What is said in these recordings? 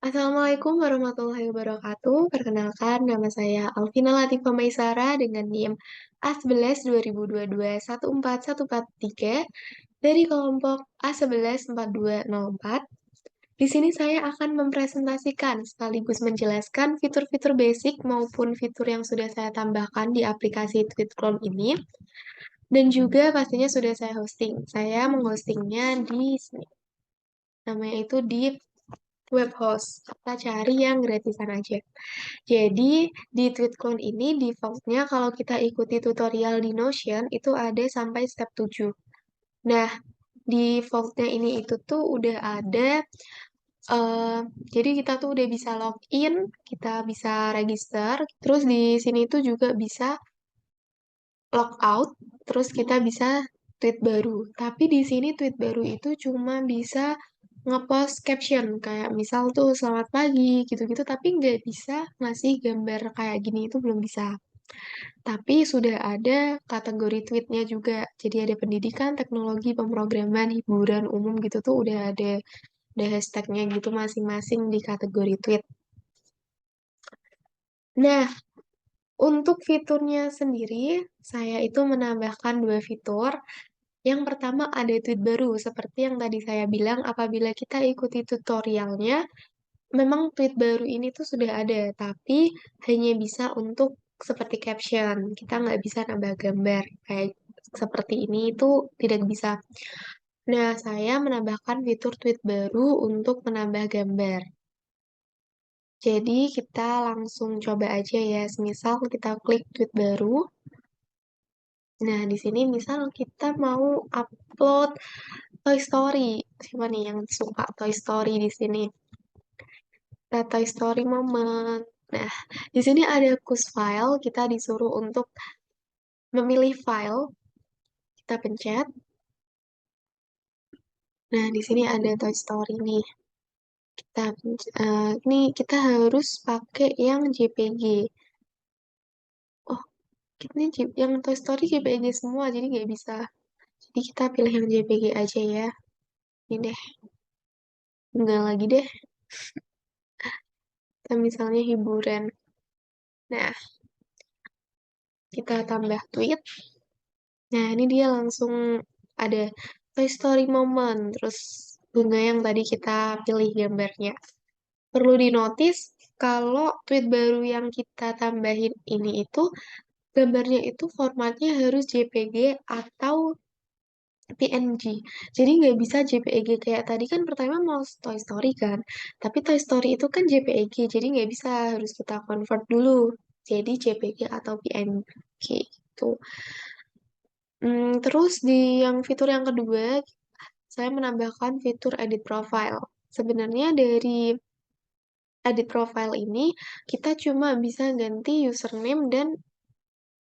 Assalamualaikum warahmatullahi wabarakatuh. Perkenalkan, nama saya Alvina Latifa Maisara dengan NIM A11-2022-14143 dari kelompok A11-4204. Di sini saya akan mempresentasikan sekaligus menjelaskan fitur-fitur basic maupun fitur yang sudah saya tambahkan di aplikasi Tweetclone ini. Dan juga pastinya sudah saya hosting. Saya menghostingnya di sini. Namanya itu di web host. Kita cari yang gratisan aja. Jadi, di TweetClone ini default-nya kalau kita ikuti tutorial di Notion, itu ada sampai step 7. Nah, default-nya ini itu tuh udah ada, eh, jadi kita tuh udah bisa login, kita bisa register, terus di sini tuh juga bisa logout, terus kita bisa tweet baru. Tapi di sini tweet baru itu cuma bisa ngepost caption, kayak misal tuh selamat pagi, gitu-gitu, tapi nggak bisa ngasih gambar kayak gini, itu belum bisa. Tapi sudah ada kategori tweetnya juga, jadi ada pendidikan, teknologi, pemrograman, hiburan, umum gitu tuh udah hashtagnya gitu masing-masing di kategori tweet. Nah, untuk fiturnya sendiri, saya itu menambahkan dua fitur. Yang pertama ada tweet baru, seperti yang tadi saya bilang, apabila kita ikuti tutorialnya, memang tweet baru ini tuh sudah ada, tapi hanya bisa untuk seperti caption. Kita nggak bisa nambah gambar. Kayak seperti ini itu tidak bisa. Nah, saya menambahkan fitur tweet baru untuk menambah gambar. Jadi, kita langsung coba aja ya. Semisal kita klik tweet baru. Nah, di sini misal kita mau upload Toy Story. Siapa nih yang suka Toy Story di sini? Nah, Toy Story Moment. Nah, di sini ada choose file, kita disuruh untuk memilih file, kita pencet. Nah, di sini ada Toy Story nih. Ini kita harus pakai yang JPG. Oh, ini yang Toy Story JPG semua, jadi nggak bisa. Jadi kita pilih yang JPG aja ya. Ini deh, enggak lagi deh. Kita misalnya hiburan. Nah, kita tambah tweet. Nah, ini dia langsung ada Toy Story Moment, terus bunga yang tadi kita pilih gambarnya. Perlu dinotis kalau tweet baru yang kita tambahin ini itu gambarnya itu formatnya harus JPG atau PNG. Jadi nggak bisa JPEG kayak tadi kan pertama mau Toy Story kan. Tapi Toy Story itu kan JPEG, jadi nggak bisa harus kita convert dulu. Jadi JPG atau PNG gitu. Terus di yang fitur yang kedua, saya menambahkan fitur edit profile. Sebenarnya dari edit profile ini, kita cuma bisa ganti username dan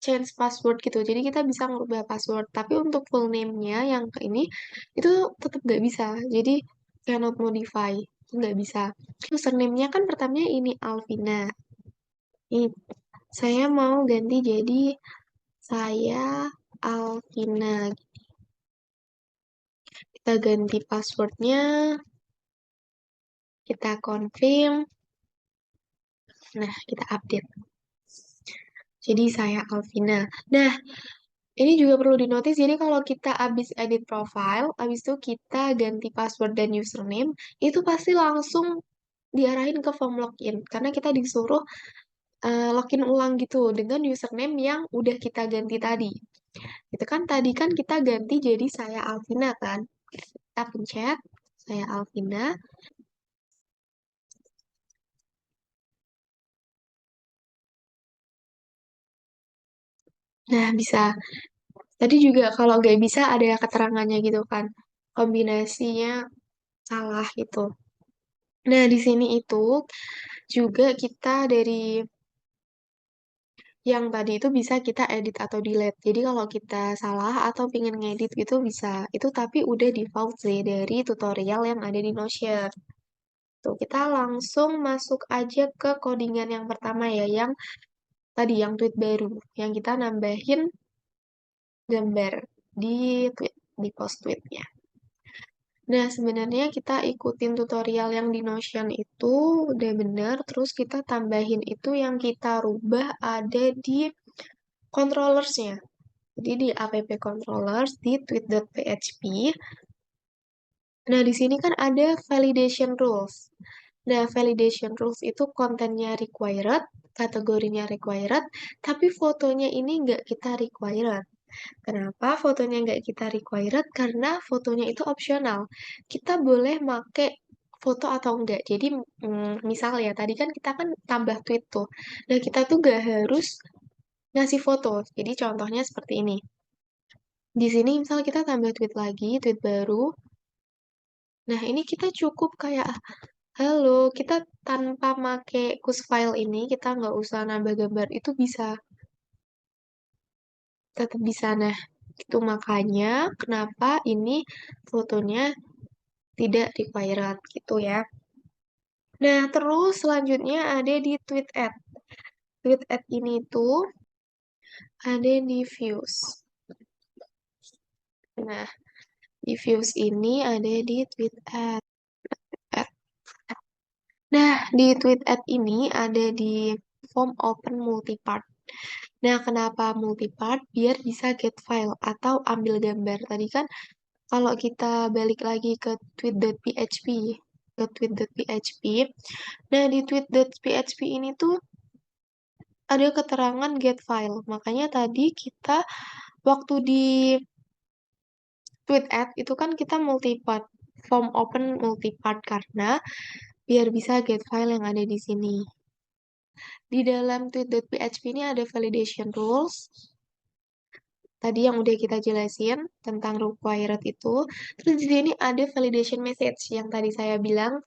change password gitu. Jadi kita bisa ngubah password. Tapi untuk full name-nya yang ke ini, itu tetap nggak bisa. Jadi cannot modify. Itu nggak bisa. Username-nya kan pertamanya ini Alvina. Ini saya mau ganti jadi saya Alvina. Kita ganti passwordnya, kita confirm. Nah, kita update. Jadi saya Alvina. Nah, ini juga perlu dinotis, jadi kalau kita habis edit profile, habis itu kita ganti password dan username, itu pasti langsung diarahin ke form login, karena kita disuruh login ulang gitu dengan username yang udah kita ganti tadi. Itu kan tadi kan kita ganti jadi saya Alvina kan. Kita pencet saya Alvina. Nah, bisa. Tadi juga kalau nggak bisa ada keterangannya gitu kan. Kombinasinya salah gitu. Nah, di sini itu juga kita dari yang tadi itu bisa kita edit atau delete. Jadi kalau kita salah atau pengen ngedit gitu bisa. Itu tapi udah default sih dari tutorial yang ada di Notion. Tuh, kita langsung masuk aja ke codingan yang pertama ya, yang tadi yang tweet baru, yang kita nambahin gambar di tweet, di post tweetnya. Nah, sebenarnya kita ikutin tutorial yang di Notion itu udah bener, terus kita tambahin itu yang kita rubah ada di controllersnya. Jadi di app controllers di tweet.php. Nah, di sini kan ada validation rules. Nah, validation rules itu kontennya required, kategorinya required, tapi fotonya ini nggak kita required. Kenapa fotonya nggak kita required? Karena fotonya itu opsional. Kita boleh make foto atau enggak. Jadi, misal ya, tadi kan kita kan tambah tweet tuh. Nah, kita tuh nggak harus ngasih foto. Jadi, contohnya seperti ini. Di sini misal kita tambah tweet lagi, tweet baru. Nah, ini kita cukup kayak, halo, kita tanpa make kus file ini, kita nggak usah nambah gambar, itu bisa, tetap bisa. Nah, itu makanya kenapa ini fotonya tidak required gitu ya. Nah, terus selanjutnya ada di tweet ad. Tweet ad ini tuh ada di views. Nah, di views ini ada di tweet ad. Nah, di tweet ad ini ada di form open multipart. Nah, kenapa multipart? Biar bisa get file atau ambil gambar. Tadi kan kalau kita balik lagi ke tweet.php, ke tweet.php. Nah, di tweet.php ini tuh ada keterangan get file. Makanya tadi kita waktu di tweet add itu kan kita multipart, form open multipart karena biar bisa get file yang ada di sini. Di dalam tweet.php ini ada validation rules. Tadi yang udah kita jelasin tentang required itu. Terus di sini ada validation message yang tadi saya bilang.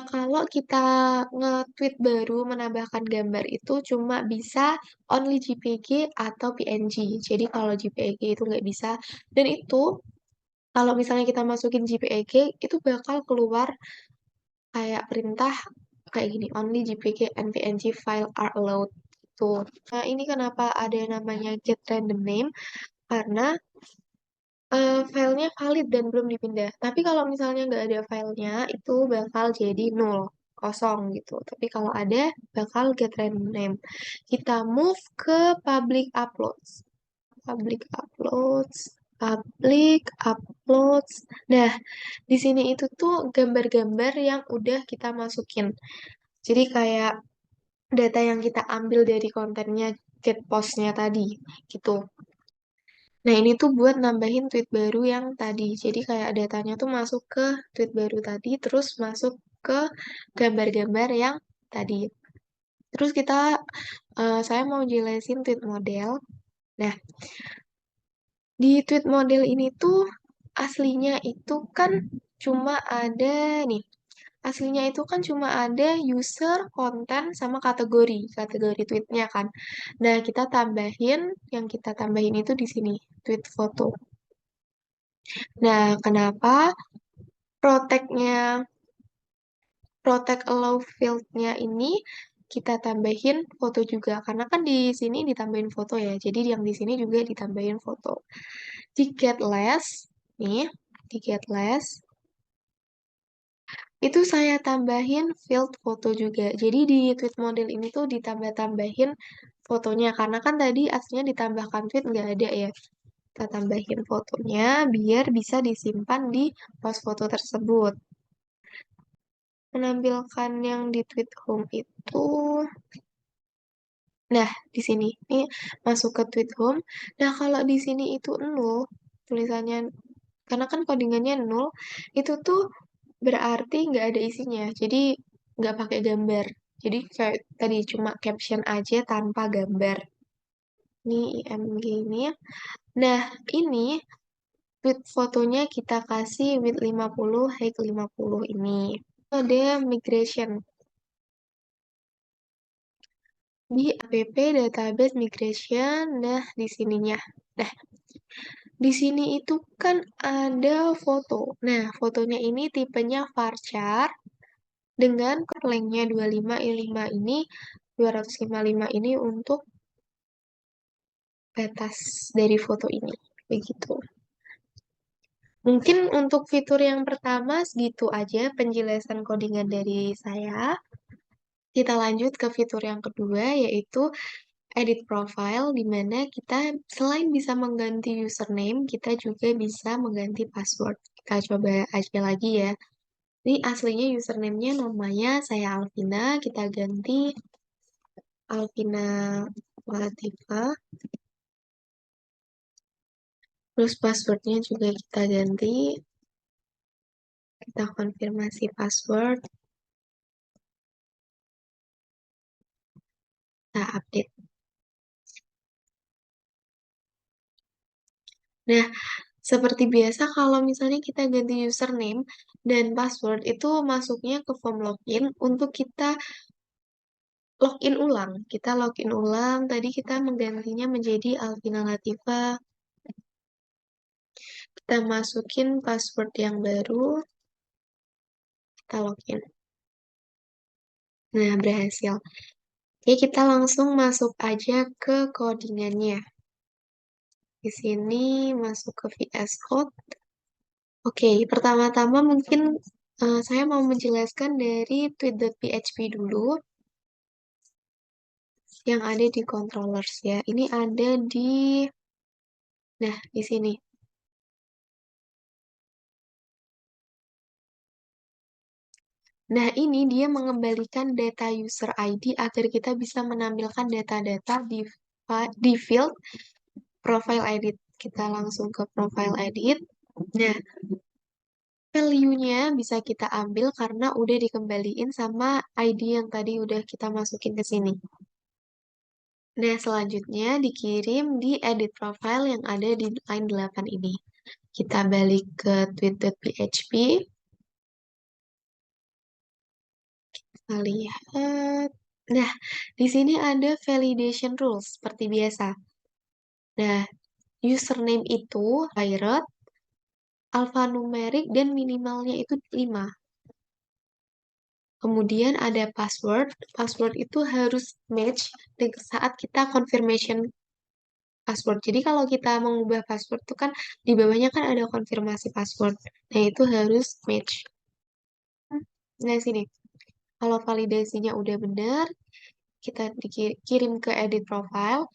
Kalau kita nge-tweet baru menambahkan gambar itu cuma bisa only JPG atau PNG. Jadi kalau JPG itu nggak bisa. Dan itu kalau misalnya kita masukin JPG itu bakal keluar kayak perintah kayak gini, only JPG and PNG file are allowed. Tuh. Nah, ini kenapa ada namanya get random name? Karena filenya valid dan belum dipindah. Tapi kalau misalnya nggak ada filenya, itu bakal jadi null, kosong gitu. Tapi kalau ada, bakal get random name. Kita move ke public uploads. Public uploads. Public uploads. Nah, di sini itu tuh gambar-gambar yang udah kita masukin. Jadi kayak data yang kita ambil dari kontennya get postnya tadi, gitu. Nah, ini tuh buat nambahin tweet baru yang tadi. Jadi kayak datanya tuh masuk ke tweet baru tadi, terus masuk ke gambar-gambar yang tadi. Terus saya mau jelasin tweet model. Nah, di tweet model ini tuh aslinya itu kan cuma ada nih. Aslinya itu kan cuma ada user, konten, sama kategori tweetnya kan. Nah, yang kita tambahin itu di sini, tweet foto. Nah, kenapa protect-nya, protect allow field-nya ini kita tambahin foto juga. Karena kan di sini ditambahin foto ya. Jadi yang di sini juga ditambahin foto. Di get less, nih, di get less, itu saya tambahin field foto juga. Jadi di tweet model ini tuh ditambah-tambahin fotonya. Karena kan tadi aslinya ditambahkan tweet nggak ada ya. Kita tambahin fotonya biar bisa disimpan di post foto tersebut. Menampilkan yang di tweet home itu, nah di sini ini masuk ke tweet home. Nah kalau di sini itu nol tulisannya, karena kan codingannya nol, itu tuh berarti nggak ada isinya. Jadi nggak pakai gambar. Jadi kayak tadi cuma caption aja tanpa gambar. Ini IMG ini. Nah ini tweet fotonya kita kasih width 50, height 50 ini. Ada migration di app database migration. Nah, di sininya. Nah, di sini itu kan ada foto. Nah, fotonya ini tipenya varchar dengan lengthnya 25 ini, 255 ini untuk batas dari foto ini. Begitu. Mungkin untuk fitur yang pertama segitu aja penjelasan codingan dari saya. Kita lanjut ke fitur yang kedua, yaitu edit profile, di mana kita selain bisa mengganti username, kita juga bisa mengganti password. Kita coba aja lagi ya. Ini aslinya username-nya namanya saya Alvina, kita ganti Alvina Latifa. Terus passwordnya juga kita ganti, kita konfirmasi password, kita update. Nah, seperti biasa kalau misalnya kita ganti username dan password itu masuknya ke form login untuk kita login ulang. Kita login ulang, tadi kita menggantinya menjadi Alvina Latifa. Kita masukin password yang baru, kita login. Nah, berhasil. Oke, kita langsung masuk aja ke codingannya. Di sini masuk ke VS Code. Oke, pertama-tama mungkin saya mau menjelaskan dari tweet.php dulu yang ada di controllers ya. Ini ada di, nah di sini. Nah, ini dia mengembalikan data user ID agar kita bisa menampilkan data-data di field profile edit. Kita langsung ke profile edit. Nah, value-nya bisa kita ambil karena udah dikembaliin sama ID yang tadi udah kita masukin ke sini. Nah, selanjutnya dikirim di edit profile yang ada di line 8 ini. Kita balik ke tweet.php. Kita lihat. Nah, di sini ada validation rules seperti biasa. Nah, username itu pirate, alphanumerik, dan minimalnya itu 5. Kemudian ada password. Password itu harus match dengan saat kita confirmation password. Jadi kalau kita mengubah password itu kan di bawahnya kan ada konfirmasi password. Nah, itu harus match. Nah, sini. Kalau validasinya udah benar, kita dikirim ke edit profile.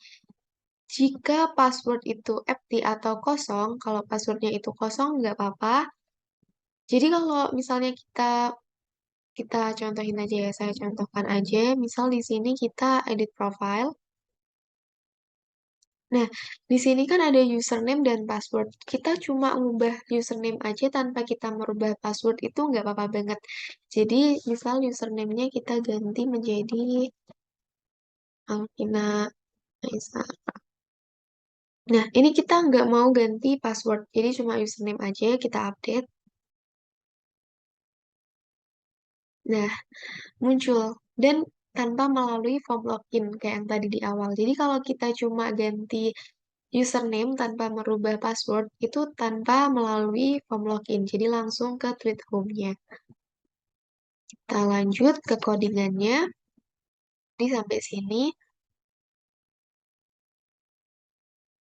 Jika password itu empty atau kosong, kalau passwordnya itu kosong nggak apa-apa. Jadi kalau misalnya kita contohin aja ya, saya contohkan aja. Misal di sini kita edit profile. Nah, di sini kan ada username dan password. Kita cuma ngubah username aja tanpa kita merubah password itu nggak apa-apa banget. Jadi, misal username-nya kita ganti menjadi Alvina Aisyah. Nah, ini kita nggak mau ganti password. Jadi, cuma username aja kita update. Nah, muncul. Dan tanpa melalui form login kayak yang tadi di awal. Jadi, kalau kita cuma ganti username tanpa merubah password itu tanpa melalui form login. Jadi langsung ke tweet home-nya. Kita lanjut ke codingannya. Jadi sampai sini.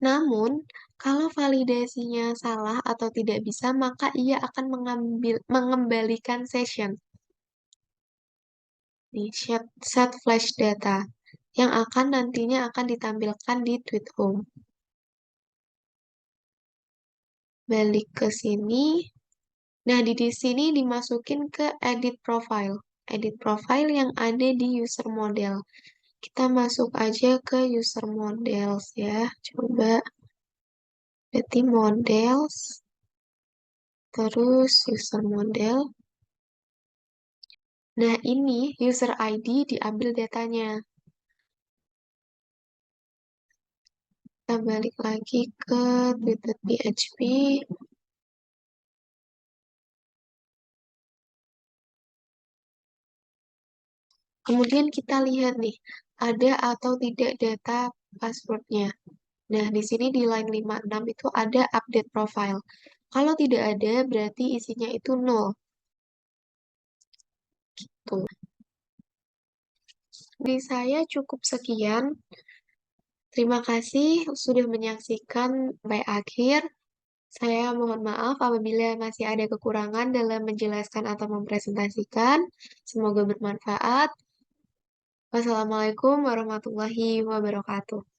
Namun, kalau validasinya salah atau tidak bisa, maka ia akan mengembalikan session di set flash data yang akan nantinya akan ditampilkan di tweet home. Balik ke sini. Nah, di sini dimasukin ke edit profile. Edit profile yang ada di user model. Kita masuk aja ke user models ya. Coba berarti models, terus user model. Nah, ini user ID diambil datanya. Kita balik lagi ke Twitter.php. Kemudian kita lihat nih, ada atau tidak data passwordnya. Nah, di sini di line 56 itu ada update profile. Kalau tidak ada, berarti isinya itu nol. Tuh. Dari saya cukup sekian. Terima kasih sudah menyaksikan sampai akhir. Saya mohon maaf apabila masih ada kekurangan dalam menjelaskan atau mempresentasikan. Semoga bermanfaat. Wassalamualaikum warahmatullahi wabarakatuh.